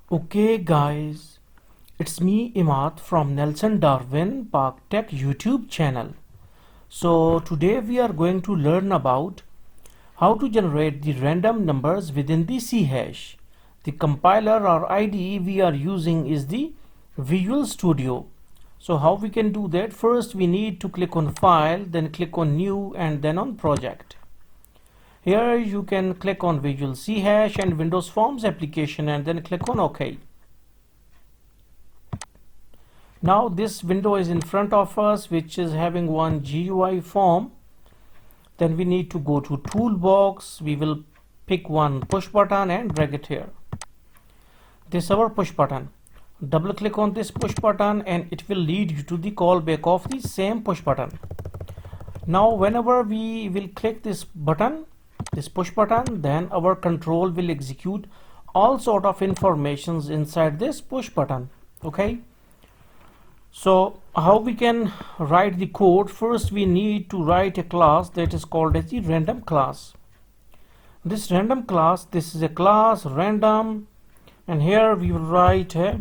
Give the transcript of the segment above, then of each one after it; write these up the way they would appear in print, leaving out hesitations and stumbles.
Okay guys, it's me Imad from Nelson Darwin Park Tech YouTube channel. So today we are going to learn about how to generate the random numbers within the C hash. The compiler or IDE we are using is the Visual Studio. So how we can do that? First we need to click on File, then click on New and then on Project. Here you can click on Visual C hash and Windows Forms application and then click on OK. Now this window is in front of us, which is having one GUI form. Then we need to go to Toolbox. We will pick one push button and drag it here. This is our push button. Double click on this push button and it will lead you to the callback of the same push button. Now whenever we will click this button, this push button, then our control will execute all sort of informations inside this push button. Okay. So how we can write the code? First we need to write a class that is called as the random class. This random class, this is a class random, and here we will write a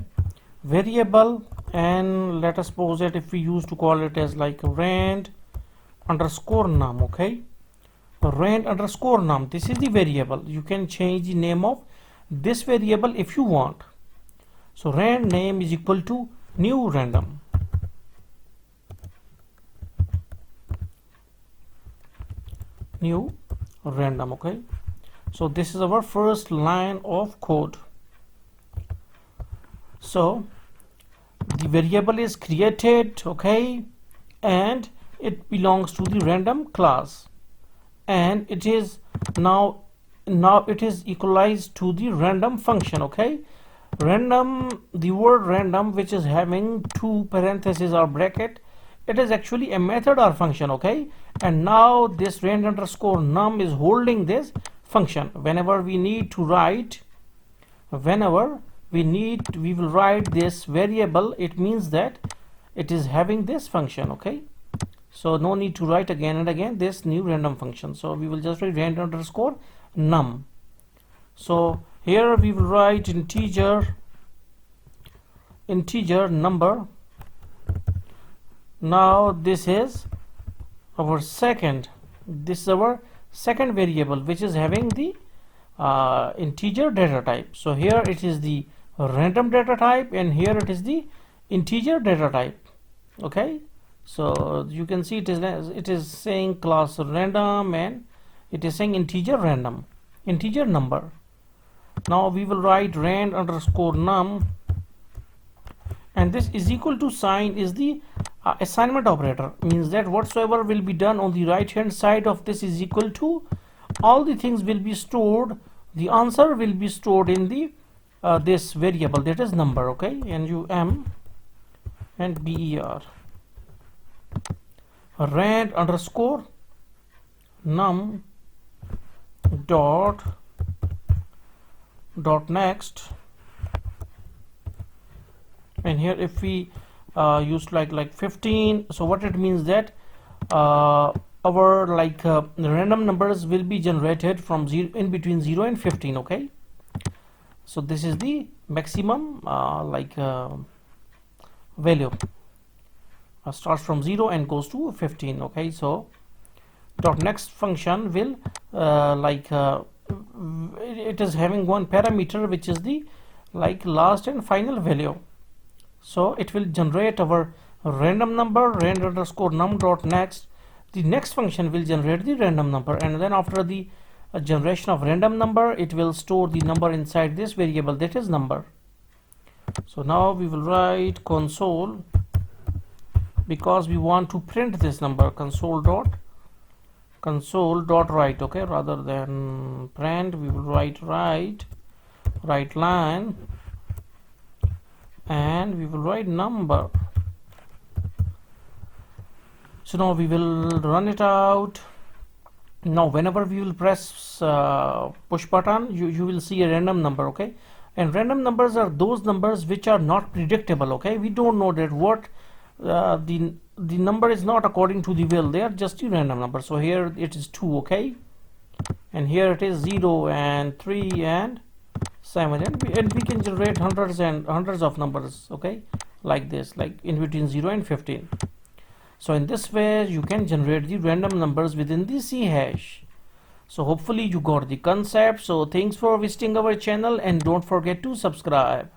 variable, and let us suppose that if we use to call it as like rand underscore num. Okay, rand underscore num, this is the variable. You can change the name of this variable if you want. So rand name is equal to new random. New random. Okay, so this is our first line of code. So the variable is created, okay, and it belongs to the random class, and it is now it is equalized to the random function. Okay, random, the word random, which is having two parentheses or bracket, it is actually a method or function. Okay, and now this rand underscore num is holding this function. Whenever we need to write, we will write this variable, it means that it is having this function. Okay, so no need to write again and again this new random function. So we will just write rand underscore num. So here we will write integer number. Now this is our second variable, which is having the integer data type. So here it is the random data type, and here it is the integer data type. Okay, so you can see it is saying class random, and it is saying integer number. Now we will write rand underscore num, and this is equal to sign is the assignment operator, means that whatsoever will be done on the right hand side of this is equal to, all the things will be stored, the answer will be stored in the this variable, that is number. Okay, num and ber, rand underscore num dot next, and here if we use like 15, so what it means that our random numbers will be generated from in between 0 and 15. Okay, so this is the maximum value, starts from 0 and goes to 15. Okay, so dot next function will it is having one parameter, which is the last and final value. So it will generate our random number, rand underscore num dot next. The next function will generate the random number, and then after the generation of random number, it will store the number inside this variable, that is number. So now we will write console, because we want to print this number, console dot write. Okay, rather than print, we will write write line, and we will write number. So now we will run it out. Now whenever we will press push button, you will see a random number. Okay, and random numbers are those numbers which are not predictable. Okay, we don't know that what the number is not according to the will, they are just a random number. So here it is 2. Okay, and here it is 0 and 3 and 7, and we can generate hundreds and hundreds of numbers, okay, like this, like in between 0 and 15. So in this way you can generate the random numbers within the C hash. So hopefully you got the concept. So thanks for visiting our channel, and don't forget to subscribe.